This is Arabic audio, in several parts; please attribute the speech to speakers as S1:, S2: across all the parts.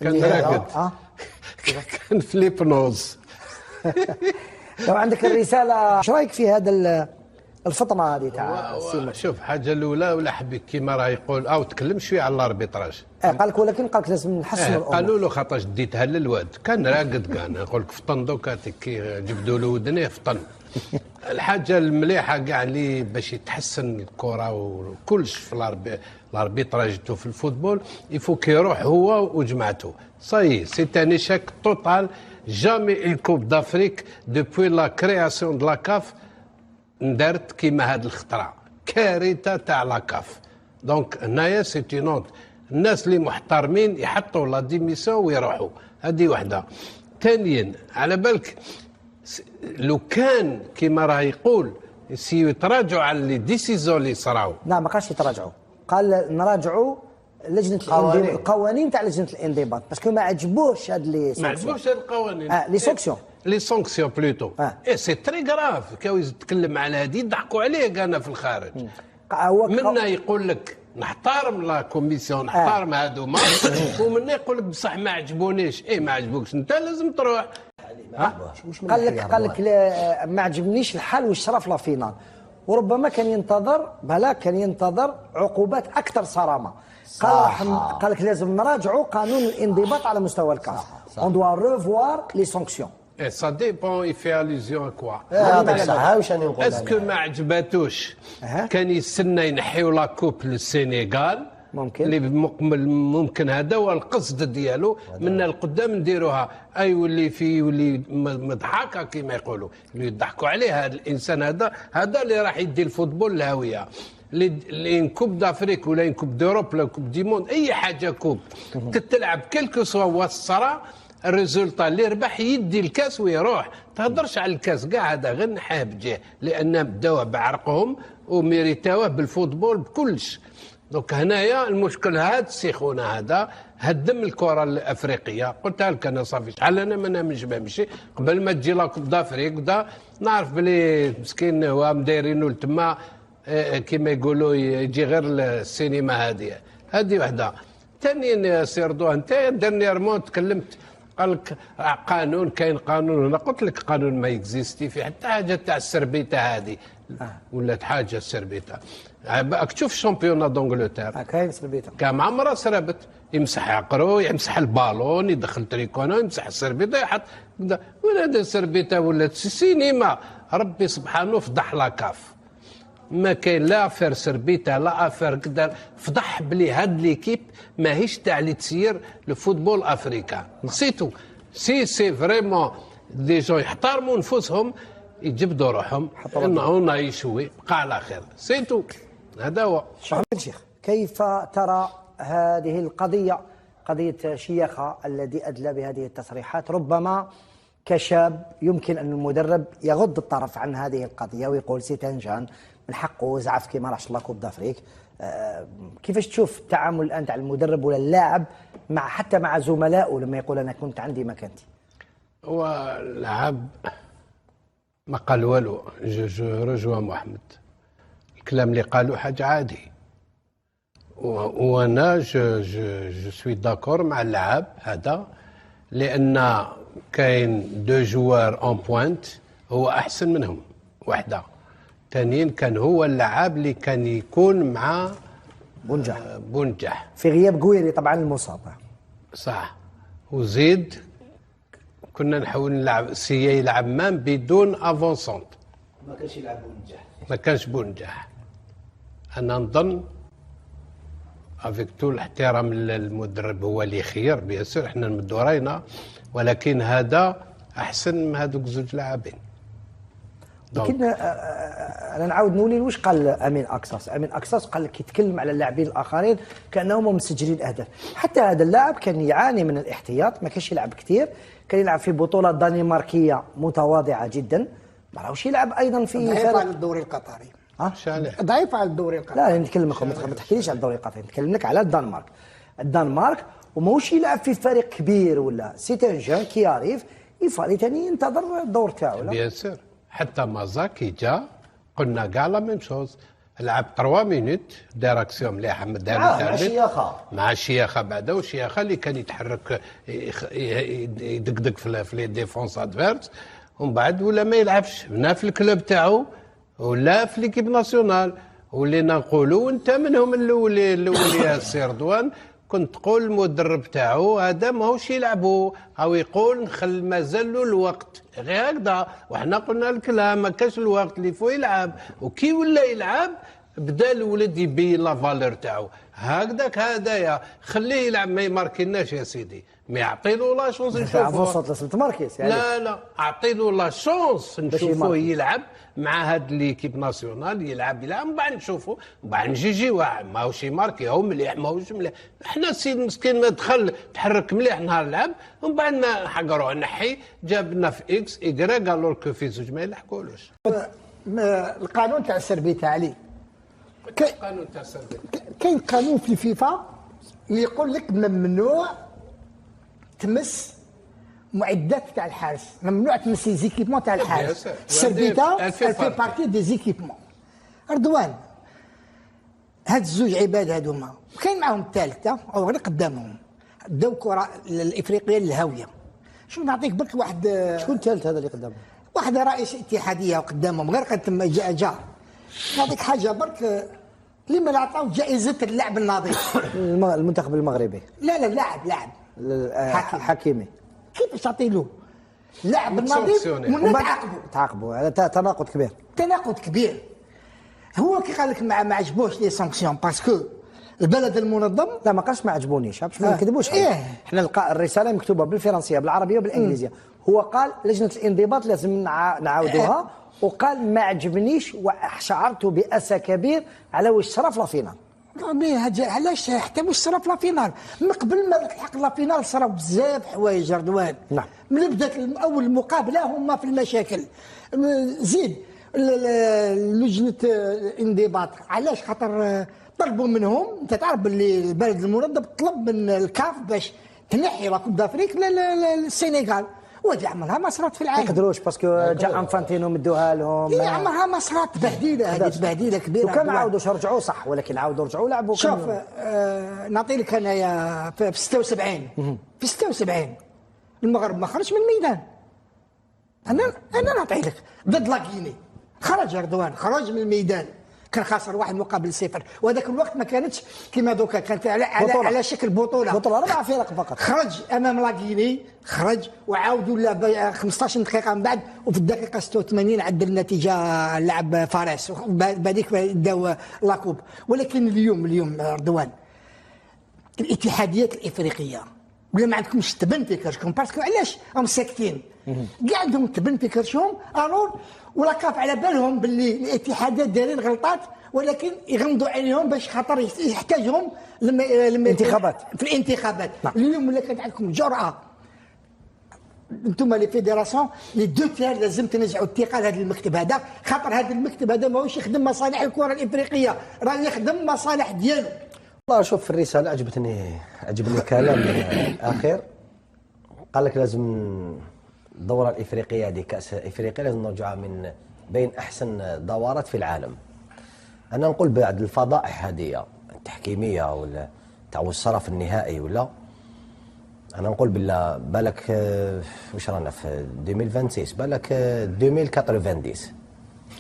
S1: كان راقد. كان في ليبنوز.
S2: لو عندك الرساله، ايش رايك في هذا الفطنه هذه تاع السيما؟
S1: شوف، حاجه الاولى ولا حبيت كيما راه يقول تكلم شويه على الاربيتراج.
S2: قال لك، ولكن قال لك لازم نحسنوا الامور.
S1: قالوا له خاطرش ديتها للواد، كان راقد كان نقول لك فطن دوكا كي جبدوا له ودنيه فطن. الحاجه المليحه كاع اللي باش يتحسن الكره وكلش في الاربيتراج في الفوتبول، يفو كي يروح هو وجماعته. صاي سي ان ايشيك توتال. جامي اون كوب دافريك دوبوي لا كرياسيون دو لا كاف ندارت كيما هاد الخطره، كارثه تاع لا كاف. دونك هنايا سي اون، الناس اللي محترمين يحطوا لا ديميسيون ويروحوا. هذه وحده. ثانيا على بالك لو كان كيما راه يقول يتراجعوا على لي ديسيزون اللي صراو.
S2: لا، ما قالش يتراجعوا، قال نراجعوا لجنه القوانين تاع لجنه الانضباط، باسكو ما عجبوش هاد لي سونكسيون.
S1: ما عجبوش هاد القوانين.
S2: لي سونكسيون.
S1: لي سونكسيون بلوتو. سي تري غراف. كاو يتكلم على هذه يضحكوا عليه انا في الخارج. منا يقول لك نحترم لا كوميسيون، نحترم هذوما، ومنا يقول لك بصح ما عجبونيش. ما عجبوكش انت لازم تروح.
S2: قال لك ما عجبنيش الحال واش راه في لا فينال، وربما كان ينتظر عقوبات اكثر صرامه. قال لك لازم نراجعوا قانون الانضباط على مستوى الكاف. اون دوا ريفوار لي سانكسيون.
S1: سا ديبون يفي اليزيون كوا. اسكو ما عجباتوش كان يستنى ينحيوا لا كوب للسينيغال.
S2: ممكن
S1: اللي ممكن هذا هو القصد ديالو. من القدام نديروها يولي مضحكه كما يقولوا، اللي يضحكوا عليه. هذا الانسان هذا اللي راح يدي الفوتبول الهويه. لين كوب دافريك ولا كوب دوروب ولا كوب دي موند، اي حاجه كوب تتلعب كلكو سوا وصرا الريزولتا اللي ربح يدي الكاس ويروح. تهضرش على الكاس كاع، هذا غير نحاه بجاه، لان بداوه بعرقهم وميريتاوه بالفوتبول بكلش. دونك هنايا المشكل هذا السخونه هذا هدم الكره الافريقيه. قلتها لك انا صافي شحال انا ما نامنش بمشي قبل ما تجي لا كوب دافريك ودا نعرف بلي مسكين هو مدايرينو تما كما يقولوا يجي غير السينما. هذه وحده. ثانيا سيردو انت ديرنييرمون تكلمت، قال لك قانون، كاين قانون. انا قلت لك قانون ما يكزيستي في حتى حاجه تاع السربيته هذه ولات حاجه السربيته. راك تشوف الشامبيون دونجلتير
S2: كاين سربيته
S1: كان مع مرة سربت، يمسح عقرو، يمسح البالون، يدخل تريكونا، يمسح السربيته، يحط ولا هذا السربيته ولات سينما. ربي سبحانه فضح لا كاف. ما كاين لا افير سربيته لا افير كذا. فضح بلي هاد ليكيب ماهيش تاع اللي تسير الفوتبول افريكان. سيتو سي فريمون دي جون يحترموا نفوسهم يجبدوا روحهم انه نعيشوا بقى على خير. سيتو هذا هو.
S2: محمد الشيخ، كيف ترى هذه القضيه، قضيه شياخه الذي ادلى بهذه التصريحات؟ ربما كشاب يمكن ان المدرب يغض الطرف عن هذه القضيه ويقول سي تنجان من حقه زعف كيما راحش لا كوب دافريك. كيفاش تشوف التعامل الان تاع المدرب ولا اللاعب حتى مع زملائه لما يقول انا كنت عندي مكانتي؟
S1: هو اللاعب ما قال والو. جو رجوع محمد، الكلام اللي قالوا حاجه عادي، وانا جو سوي داكور مع اللاعب هذا، لان كاين دو جوار اون بوينت هو احسن منهم وحده. ثانيا كان هو اللاعب اللي كان يكون مع بونجح
S2: في غياب قويري طبعا المصاب.
S1: صح. وزيد كنا نحاول نلعب يلعب مان بدون افونسونت.
S3: ما كانش يلعب بونجح.
S1: ما كانش بونجح. انا نظن افيك تو الاحترام للمدرب هو اللي خير بيان سور، احنا نمدوا راينا، ولكن هذا احسن من هذوك زوج لاعبين.
S2: لكن انا نعاود نولي واش قال امين اكساس قال لك يتكلم على اللاعبين الاخرين كانهم مسجلين اهداف. حتى هذا اللاعب كان يعاني من الاحتياط، ما كانش يلعب كثير، كان يلعب في بطوله دنماركيه متواضعه جدا، ما راهوش يلعب ايضا في
S3: ضعيف على الدوري القطري. ضعيف على الدوري القطري.
S2: لا نتكلم لكم، ما تحكيليش على الدوري القطري، نتكلم لك على الدنمارك وماهوش يلعب في فريق كبير ولا سي ان جون كي ياريف يفالي ثاني ينتظر الدور تاعو.
S1: بيان سور. حتى مازاكي جا قلنا كاع لا ميم شوز. لعب 3 مينوت دار اكسيون مليحه من
S4: مع شياخه
S1: مع الشياخه بعدا، والشياخه اللي كان يتحرك يدقدق في لي ديفونس ادفيرس، ومن بعد ولا ما يلعبش هنا في الكلوب تاعو ولا في ليكيب ناسيونال. ولينا نقولوا انت منهم الاولي يا سي رضوان، كنت تقول المدرب تاعو هذا ماهوش يلعبوا، او يقول نخل مازال له الوقت غير هكذا، وحنا قلنا الكلام ما كاش الوقت اللي فوق يلعب. وكي ولا يلعب بدا الولد يبين لا فالور تاعو هكذاك. هذايا خليه يلعب، ما يماركيناش يا سيدي، ما يعطيلو لا شونس نشوفوه.
S2: يعني.
S1: لا اعطيلو لا شونس نشوفوه يلعب مع هاد ليكيب ناسيونال، يلعب من بعد نشوفوا، من بعد نجي واحد ماهوش يماركي هو مليح ماهوش مليح. احنا السيد مسكين ما دخل تحرك مليح نهار لعب، ومن بعد ما حقروه نحي جاب لنا في اكس ايكغيك قالوا لك في زوج ما يلحقولوش.
S3: القانون تاع السربيتا عليه
S1: قانون تاع السربيتا،
S3: كاين قانون في الفيفا اللي يقول لك ممنوع تمس معدات تاع الحارس، ممنوع تمس زيكيبمون تاع الحارس. السربيتا في بارتي دي زيكيبمون. رضوان هاد الزوج عباد هادوما، كاين معاهم الثالثه او غير قدامهم داو كره الافريقيه للهاويه. شو نعطيك برك واحد،
S2: شكون الثالث هذا اللي قدامهم؟
S3: واحد رئيس اتحاديه قدامهم غير قد جا نعطيك حاجه برك، لما لا عطاو جائزه اللاعب النظيف.
S2: المنتخب المغربي.
S3: لا لاعب
S2: حكيمي.
S3: كيفاش تعطي له لاعب النظيف
S2: تعاقبوا على تناقض كبير.
S3: هو كي قال لك ما عجبوش لي سانكسيون باسكو البلد المنظم.
S2: لا ما قالش ما عجبونيش، باش ما نكذبوش. احنا الرساله مكتوبه بالفرنسيه بالعربيه وبالانجليزيه. هو قال لجنه الانضباط لازم نعاودوها، وقال ما عجبنيش وشعرت باسى كبير على واش صرا في لافينال.
S3: علاش حتى واش صرا في لافينال؟ من قبل ما تلحق لافينال صراو بزاف حوايج رضوان.
S2: نعم.
S3: من بدات اول المقابله هما في المشاكل. زيد لجنه الانضباط علاش؟ خاطر طلبوا منهم، انت تعرف باللي البلد المنظم طلب من الكاف باش تنحي لا كوب دافريك للسنغال، وهذه عمرها ما صرات في العالم.
S2: ما يقدروش باسكو جا انفانتينو مدوها لهم.
S3: هي عمرها ما صرات، تبهديله هذه، تبهديله كبيره.
S2: وكان عاودوش رجعوا صح، ولكن عاودوا رجعوا لعبوا.
S3: شوف نعطي لك انايا في 76 في 76 المغرب ما خرج من الميدان. انا نعطي لك ضد لاكيني خرج رضوان، خرج من الميدان، كان خاسر 1 مقابل 0، وهذاك الوقت ما كانتش كما دوكا، كانت على شكل بطوله
S2: 4 فرق فقط.
S3: خرج امام لاكيني، خرج وعاودوا له 15 دقيقه من بعد، وفي الدقيقه 86 عدل النتيجه لعب فارس، بعديك داو لاكوب. ولكن اليوم رضوان الاتحاديات الافريقيه ولا ما عندكمش تبن في كرشكم، باسكو علاش راهم ساكتين؟ كاع عندهم تبن في كرشهم، الور ولا كاف على بالهم باللي الاتحادات دايرين غلطات، ولكن يغمضوا عليهم باش خاطر يحتاجهم لما
S2: الانتخابات
S3: في الانتخابات. اليوم ولا كانت عندكم جرأه انتم لي فيدراسيون لي دو تير لازم تنزعوا الثقه لهذا المكتب هذا، خاطر هذا المكتب هذا ماهوش يخدم مصالح الكره الافريقيه، راه يخدم مصالح ديالو.
S4: والله شوف في الرساله عجبني الكلام الاخير. قال لك لازم الدوره الافريقيه هذه كاس افريقيا لازم نرجعها من بين احسن دورات في العالم. انا نقول بعد الفضائح هذه التحكيميه ولا تاع الصرف النهائي، ولا انا نقول بالله بالك واش رانا في 2026 بالك 2090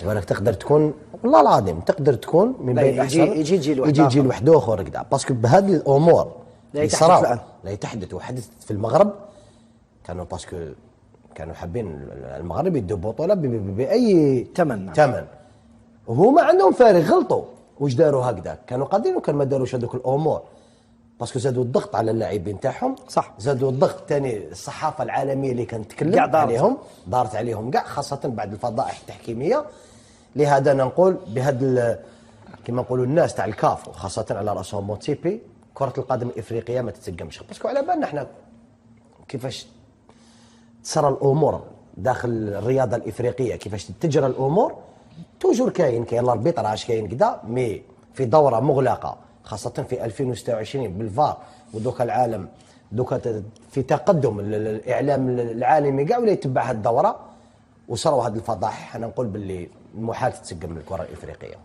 S4: بالك تقدر تكون، والله العظيم تقدر تكون من بين احسن.
S2: يجي
S4: جيل واحد اخر كذا، باسكو بهذه الامور اللي صراو لا يتحدث وحدث في المغرب، كانوا باسكو كانوا حابين المغرب يدوا بطوله باي ثمن، وهما عندهم فارغ غلطوا. واش داروا هكذا؟ كانوا قادرين وكان ما داروش هذوك الامور، باسكو زادوا الضغط على اللاعبين تاعهم.
S2: صح.
S4: زادوا الضغط ثاني، الصحافه العالميه اللي كانت تتكلم عليهم دارت عليهم كاع، خاصه بعد الفضائح التحكيميه. لهذا نقول بهذا كما نقولوا الناس تاع الكاف وخاصه على راسهم موتسيبي، كره القدم الافريقيه ما تتسقمش، باسكو على بالنا احنا كيفاش تصرى الامور داخل الرياضه الافريقيه، كيفاش تجرى الامور. توجور كاين الاربيتراج كاين كذا، مي في دوره مغلقه خاصه في 2026 بالفار، ودوكا العالم دوكا في تقدم الاعلام العالمي كاع ولا يتبع هذه الدوره، وصاروا هذه الفضائح. انا نقول باللي محال تتسقم الكره الافريقيه.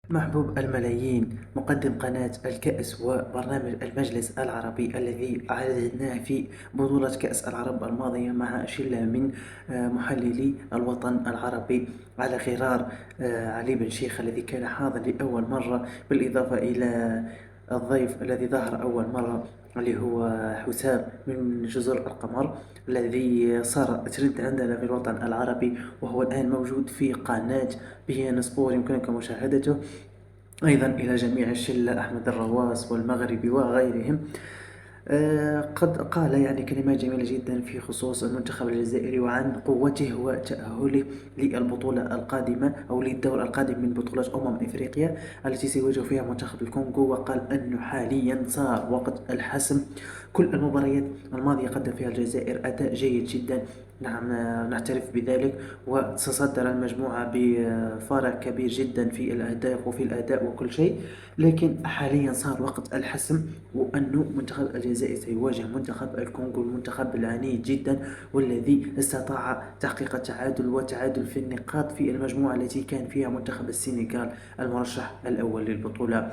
S5: محبوب الملايين، مقدم قناة الكأس وبرنامج المجلس العربي الذي عرضناه في بطولة كأس العرب الماضية مع شلة من محللي الوطن العربي على غرار علي بن شيخ الذي كان حاضر لأول مرة، بالإضافة إلى الضيف الذي ظهر أول مرة اللي هو حسام من جزر القمر، الذي صار ترند عندنا في الوطن العربي، وهو الآن موجود في قناة بيان سبور يمكنكم مشاهدته، أيضا إلى جميع الشلة أحمد الرواس والمغربي وغيرهم. قد قال يعني كلمات جميلة جدا في خصوص المنتخب الجزائري وعن قوته وتأهله للبطولة القادمة أو للدور القادم من بطولة إفريقيا التي سيواجه فيها منتخب الكونغو، وقال أنه حاليا صار وقت الحسم. كل المباريات الماضية قدم فيها الجزائر أداء جيد جدا، نعم، نعترف بذلك، وتصدر المجموعة بفارق كبير جدا في الأهداف وفي الأداء وكل شيء، لكن حاليا صار وقت الحسم، وأنه منتخب الجزائر سيواجه منتخب الكونغو، المنتخب العنيد جدا والذي استطاع تحقيق التعادل وتعادل في النقاط في المجموعة التي كان فيها منتخب السنغال المرشح الأول للبطولة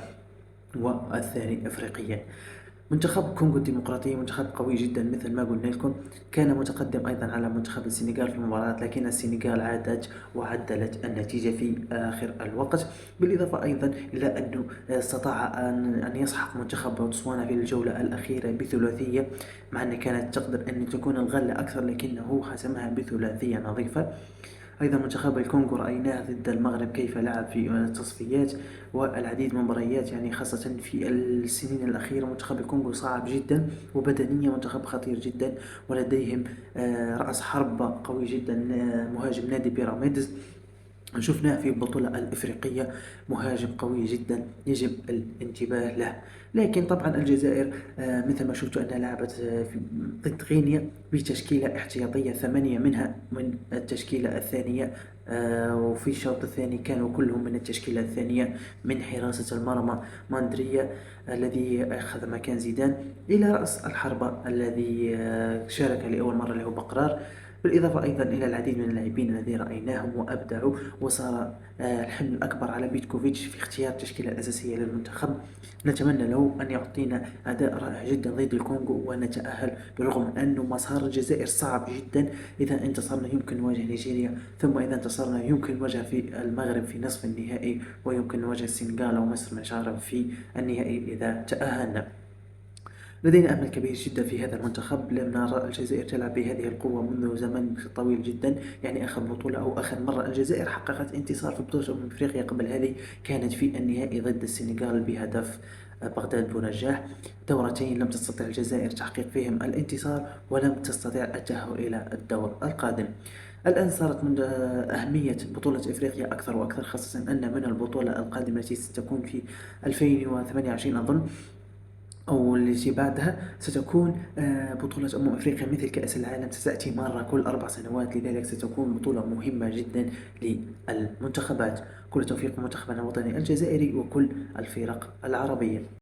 S5: والثاني أفريقيا. منتخب كونغو الديمقراطية منتخب قوي جدا مثل ما قلنا لكم، كان متقدم أيضا على منتخب السنغال في المباراة، لكن السنغال عادت وعدلت النتيجة في آخر الوقت، بالإضافة أيضا إلى أنه استطاع أن يسحق منتخب بوتسوانا في الجولة الأخيرة بثلاثية، مع أن كانت تقدر أن تكون الغلة أكثر لكنه حسمها بثلاثية نظيفة. أيضا منتخب الكونغو رأيناه ضد المغرب كيف لعب في التصفيات والعديد من المباريات، يعني خاصة في السنين الأخيرة منتخب الكونغو صعب جدا، وبدنيا منتخب خطير جدا، ولديهم رأس حربة قوي جدا، مهاجم نادي بيراميدز شفناه في البطولة الإفريقية، مهاجم قوي جدا يجب الانتباه له. لكن طبعا الجزائر مثل ما شفتوا أنها لعبت ضد غينيا بتشكيلة احتياطية 8 منها من التشكيلة الثانية، وفي الشوط الثاني كانوا كلهم من التشكيلة الثانية، من حراسة المرمى ماندريا الذي أخذ مكان زيدان إلى رأس الحربة الذي شارك لأول مرة له بقرار، بالإضافة أيضا إلى العديد من اللاعبين الذين رأيناهم وأبدعوا، وصار الحمل الأكبر على بيتكوفيتش في اختيار التشكيلة الأساسية للمنتخب. نتمنى له أن يعطينا أداء رائع جدا ضد الكونغو ونتأهل، بالرغم من أنه مسار الجزائر صعب جدا، إذا انتصرنا يمكن نواجه نيجيريا، ثم إذا انتصرنا يمكن نواجه في المغرب في نصف النهائي، ويمكن نواجه السنغال ومصر مشارف في النهائي إذا تأهلنا. لدينا أمل كبير جدا في هذا المنتخب، لم نرى الجزائر تلعب بهذه القوة منذ زمن طويل جدا، يعني آخر بطولة أو آخر مرة الجزائر حققت انتصار في بطولة أفريقيا قبل هذه كانت في النهائي ضد السنغال بهدف بغداد بونجاح. دورتين لم تستطع الجزائر تحقيق فيهم الانتصار، ولم تستطيع التأهل إلى الدور القادم. الآن صارت من أهمية بطولة إفريقيا أكثر وأكثر، خاصة أن من البطولة القادمة التي ستكون في 2028 أظن، أو التي بعدها ستكون بطولة أفريقيا مثل كأس العالم، ستأتي مرة كل 4 سنوات، لذلك ستكون بطولة مهمة جدا للمنتخبات. كل توفيق منتخبنا الوطني الجزائري وكل الفرق العربية.